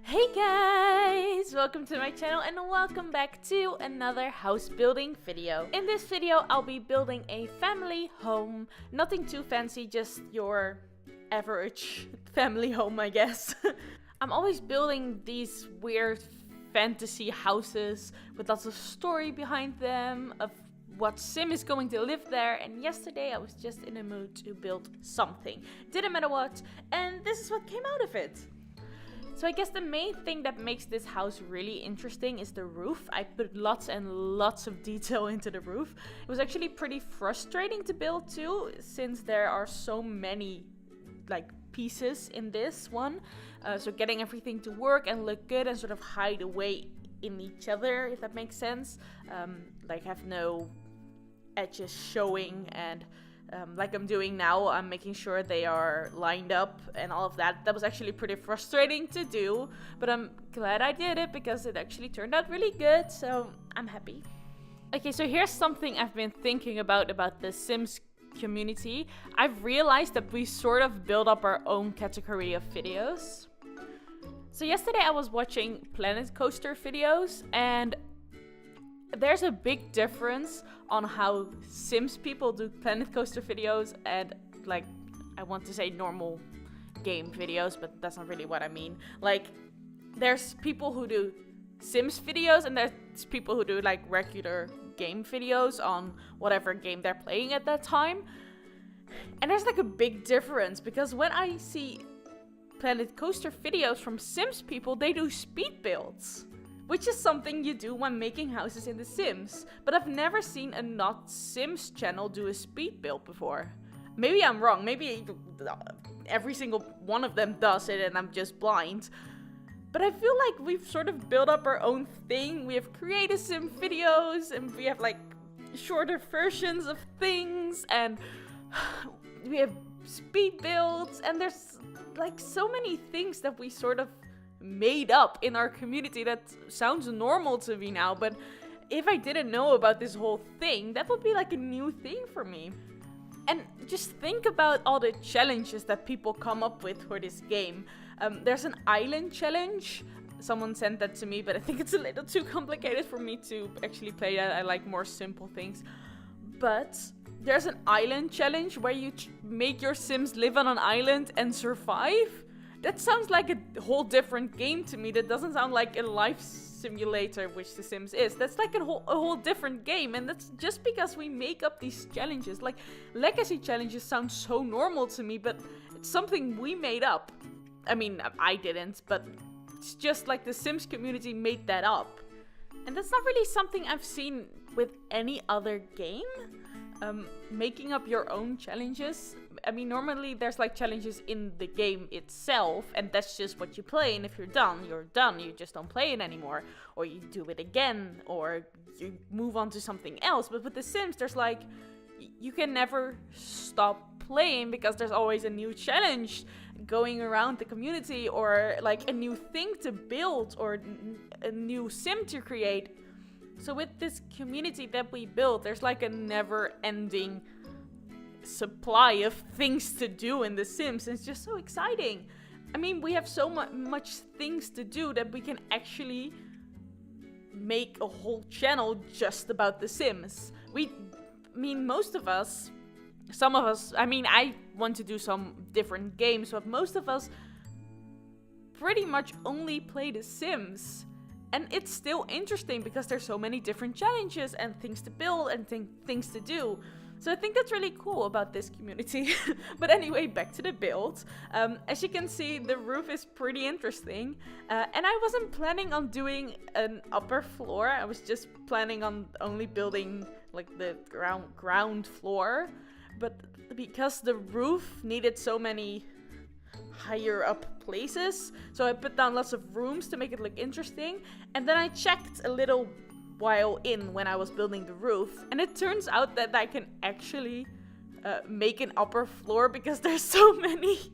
Hey guys! Welcome to my channel and welcome back to another house building video. In this video I'll be building a family home. Nothing too fancy, just your average family home, I guess. I'm always building these weird fantasy houses with lots of story behind them, of what sim is going to live there, and yesterday I was just in a mood to build something. Didn't matter what, and this is what came out of it. So I guess the main thing that makes this house really interesting is the roof. I put lots and lots of detail into the roof. It was actually pretty frustrating to build too, since there are so many pieces in this one. So getting everything to work and look good and sort of hide away in each other, if that makes sense. Have no edges showing, and like I'm doing now, I'm making sure they are lined up and all of that. That was actually pretty frustrating to do, but I'm glad I did it because it actually turned out really good, so I'm happy. Okay, so here's something I've been thinking about the Sims community. I've realized that we sort of build up our own category of videos. So yesterday I was watching Planet Coaster videos, and there's a big difference on how Sims people do Planet Coaster videos and, I want to say normal game videos, but that's not really what I mean. There's people who do Sims videos, and there's people who do, regular game videos on whatever game they're playing at that time. And there's, a big difference, because when I see Planet Coaster videos from Sims people, they do speed builds, which is something you do when making houses in The Sims. But I've never seen a not Sims channel do a speed build before. Maybe I'm wrong. Maybe every single one of them does it and I'm just blind. But I feel like we've sort of built up our own thing. We have created Sim videos, and we have shorter versions of things, and we have speed builds, and there's so many things that we sort of made up in our community that sounds normal to me now, but if I didn't know about this whole thing, that would be a new thing for me. And just think about all the challenges that people come up with for this game. There's an island challenge. Someone sent that to me, but I think it's a little too complicated for me to actually play that. I like more simple things. But there's an island challenge where you make your Sims live on an island and survive. That sounds like a whole different game to me. That doesn't sound like a life simulator, which The Sims is. That's a whole different game, and that's just because we make up these challenges. Legacy challenges sound so normal to me, but it's something we made up. I mean, I didn't, but it's just The Sims community made that up. And that's not really something I've seen with any other game. Making up your own challenges. I mean, normally there's challenges in the game itself, and that's just what you play, and if you're done, you're done. You just don't play it anymore, or you do it again, or you move on to something else. But with The Sims, there's you can never stop playing, because there's always a new challenge going around the community, or a new thing to build, or a new sim to create. So with this community that we built, there's a never-ending supply of things to do in The Sims. It's just so exciting. I mean, we have so much things to do that we can actually make a whole channel just about The Sims. Most of us, some of us, I want to do some different games, but most of us pretty much only play The Sims. And it's still interesting because there's so many different challenges and things to build and things to do. So I think that's really cool about this community. But anyway, back to the build. As you can see, the roof is pretty interesting. And I wasn't planning on doing an upper floor. I was just planning on only building the ground floor. But because the roof needed so many higher up places, so I put down lots of rooms to make it look interesting. And then I checked a little while in when I was building the roof, and it turns out that I can actually make an upper floor, because there's so many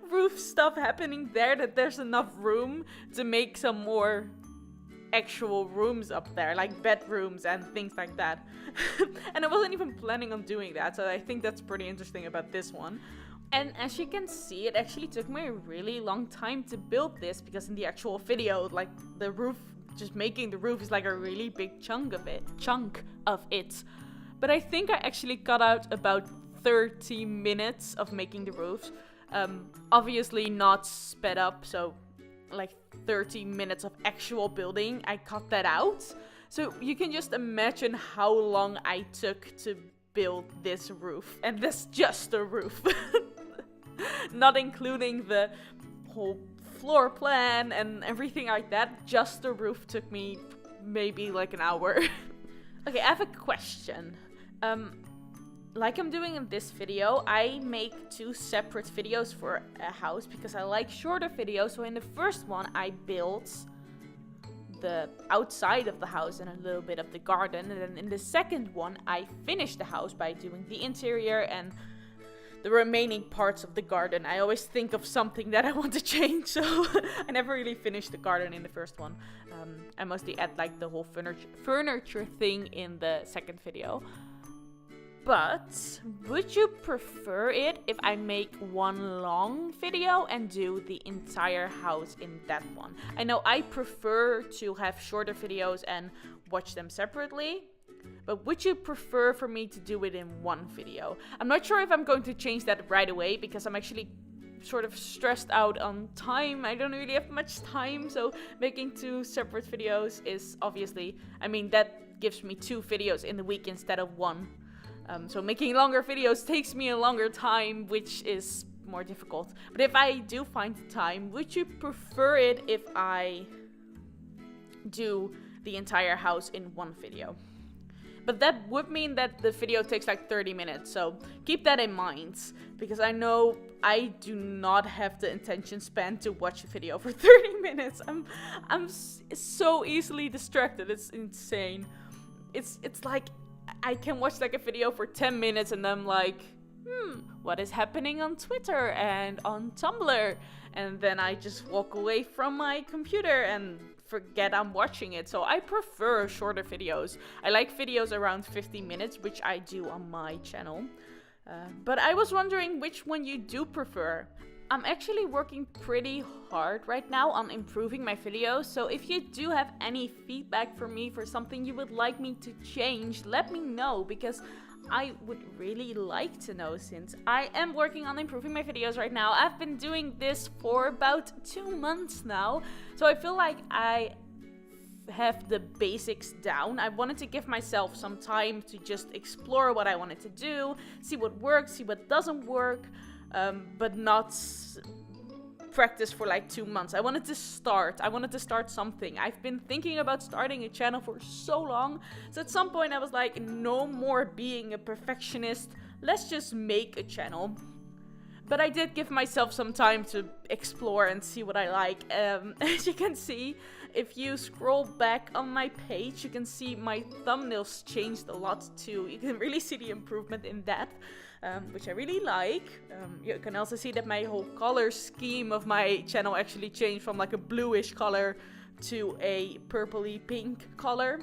roof stuff happening there that there's enough room to make some more actual rooms up there, bedrooms and things like that. And I wasn't even planning on doing that, so I think that's pretty interesting about this one. And as you can see, it actually took me a really long time to build this, because in the actual video, like the roof, just making the roof is like a really big chunk of it. But I think I actually cut out about 30 minutes of making the roof. Obviously not sped up, so like 30 minutes of actual building, I cut that out. So you can just imagine how long I took to build this roof. And that's just the roof. Not including the whole floor plan and everything like that. Just the roof took me maybe like an hour. Okay, I have a question. Like I'm doing in this video, I make 2 separate videos for a house because I like shorter videos. So in the first one, I built the outside of the house and a little bit of the garden. And then in the second one, I finished the house by doing the interior and the remaining parts of the garden. I always think of something that I want to change, so I never really finished the garden in the first one. I mostly add like the whole furniture thing in the second video. But would you prefer it if I make one long video and do the entire house in that one? I know I prefer to have shorter videos and watch them separately. But would you prefer for me to do it in one video? I'm not sure if I'm going to change that right away, because I'm actually sort of stressed out on time. I don't really have much time, so making 2 separate videos is obviously, I mean, that gives me 2 videos in the week instead of 1. So making longer videos takes me a longer time, which is more difficult. But if I do find the time, would you prefer it if I do the entire house in one video? But that would mean that the video takes like 30 minutes, so keep that in mind. Because I know I do not have the attention span to watch a video for 30 minutes. I'm so easily distracted, it's insane. It's like I can watch like a video for 10 minutes and I'm like, what is happening on Twitter and on Tumblr? And then I just walk away from my computer and forget I'm watching it. So I prefer shorter videos. I like videos around 50 minutes, which I do on my channel. But I was wondering which one you do prefer. I'm actually working pretty hard right now on improving my videos. So if you do have any feedback for me for something you would like me to change, let me know, because I would really like to know, since I am working on improving my videos right now. I've been doing this for about 2 months now, so I feel like I have the basics down. I wanted to give myself some time to just explore what I wanted to do, see what works, see what doesn't work, but not practice for like 2 months. I wanted to start something. I've been thinking about starting a channel for so long, so at some point I was like, no more being a perfectionist, let's just make a channel. But I did give myself some time to explore and see what I like. As you can see, if you scroll back on my page, you can see my thumbnails changed a lot too. You can really see the improvement in that. Which I really like. You can also see that my whole color scheme of my channel actually changed from like a bluish color to a purpley pink color.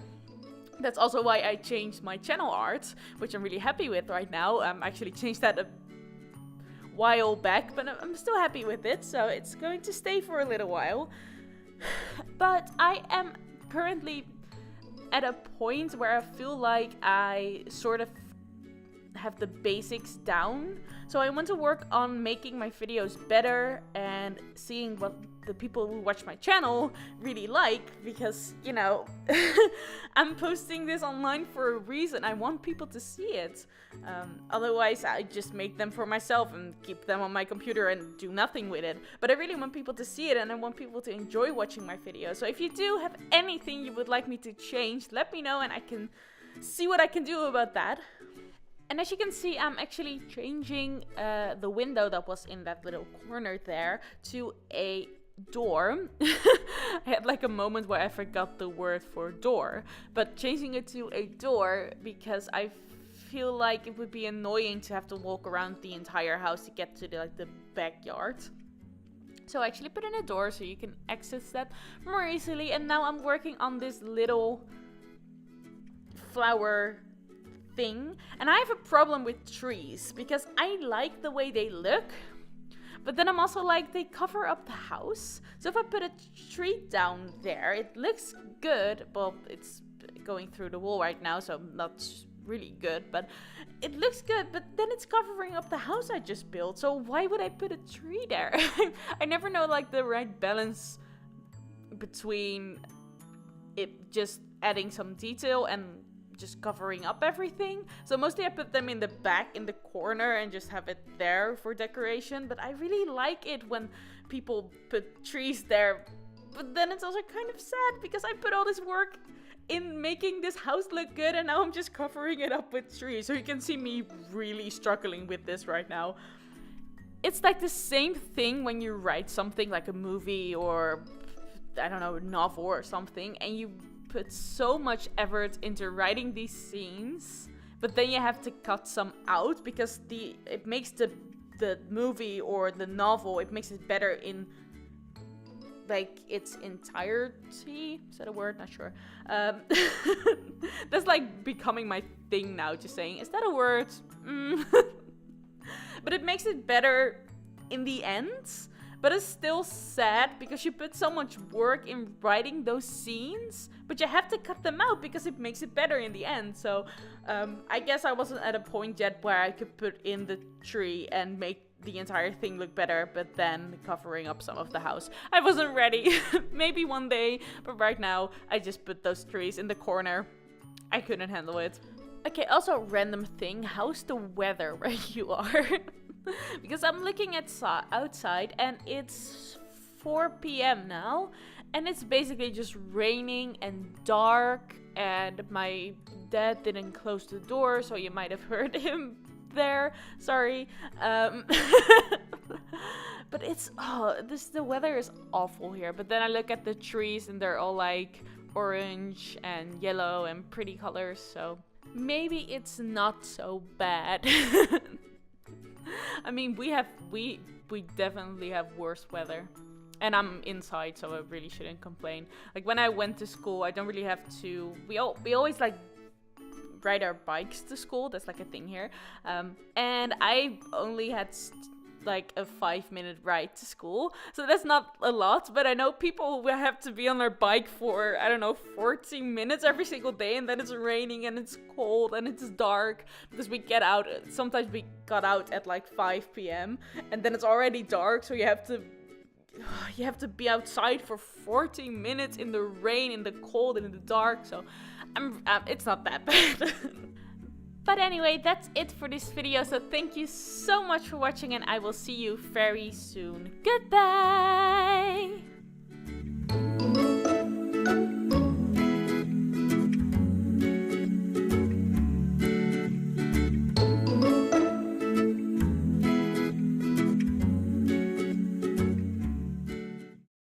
That's also why I changed my channel art, which I'm really happy with right now. I actually changed that a while back, but I'm still happy with it, so it's going to stay for a little while. But I am currently at a point where I feel like I sort of have the basics down, so I want to work on making my videos better and seeing what the people who watch my channel really like, because, you know, I'm posting this online for a reason. I want people to see it. Otherwise I just make them for myself and keep them on my computer and do nothing with it. But I really want people to see it, and I want people to enjoy watching my videos. So if you do have anything you would like me to change, let me know and I can see what I can do about that. And as you can see, I'm actually changing the window that was in that little corner there to a door. I had like a moment where I forgot the word for door, but changing it to a door because I feel like it would be annoying to have to walk around the entire house to get to the backyard. So I actually put in a door so you can access that more easily. And now I'm working on this little flower thing. And I have a problem with trees because I like the way they look. But then I'm also like, they cover up the house. So if I put a tree down there, it looks good. Well, it's going through the wall right now, so not really good. But it looks good, but then it's covering up the house I just built. So why would I put a tree there? I never know like the right balance between it just adding some detail and just covering up everything. So mostly I put them in the back in the corner and just have it there for decoration. But I really like it when people put trees there. But then it's also kind of sad because I put all this work in making this house look good and now I'm just covering it up with trees. So you can see me really struggling with this right now. It's like the same thing when you write something like a movie or I don't know, a novel or something, and you put so much effort into writing these scenes, but then you have to cut some out because it makes the movie or the novel, it makes it better in like its entirety. Is that a word? Not sure. That's like becoming my thing now, just saying, is that a word? But it makes it better in the end. But it's still sad because you put so much work in writing those scenes, but you have to cut them out because it makes it better in the end. So I guess I wasn't at a point yet where I could put in the tree and make the entire thing look better, but then covering up some of the house. I wasn't ready. Maybe one day, but right now I just put those trees in the corner. I couldn't handle it. Okay, also random thing. How's the weather where you are? Because I'm looking at outside and it's 4 p.m. now and it's basically just raining and dark, and my dad didn't close the door, so you might have heard him there. Sorry. But it's the weather is awful here. But then I look at the trees and they're all like orange and yellow and pretty colors, so maybe it's not so bad. I mean, we definitely have worse weather. And I'm inside, so I really shouldn't complain. Like when I went to school, I don't really have to. We always like ride our bikes to school. That's like a thing here. And I only had like a 5-minute ride to school, so that's not a lot. But I know people will have to be on their bike for, I don't know, 40 minutes every single day, and then it's raining and it's cold and it's dark because we get out. Sometimes we got out at like 5 p.m. and then it's already dark, so you have to be outside for 40 minutes in the rain, in the cold, and in the dark. So it's not that bad. But anyway, that's it for this video. So thank you so much for watching, and I will see you very soon. Goodbye!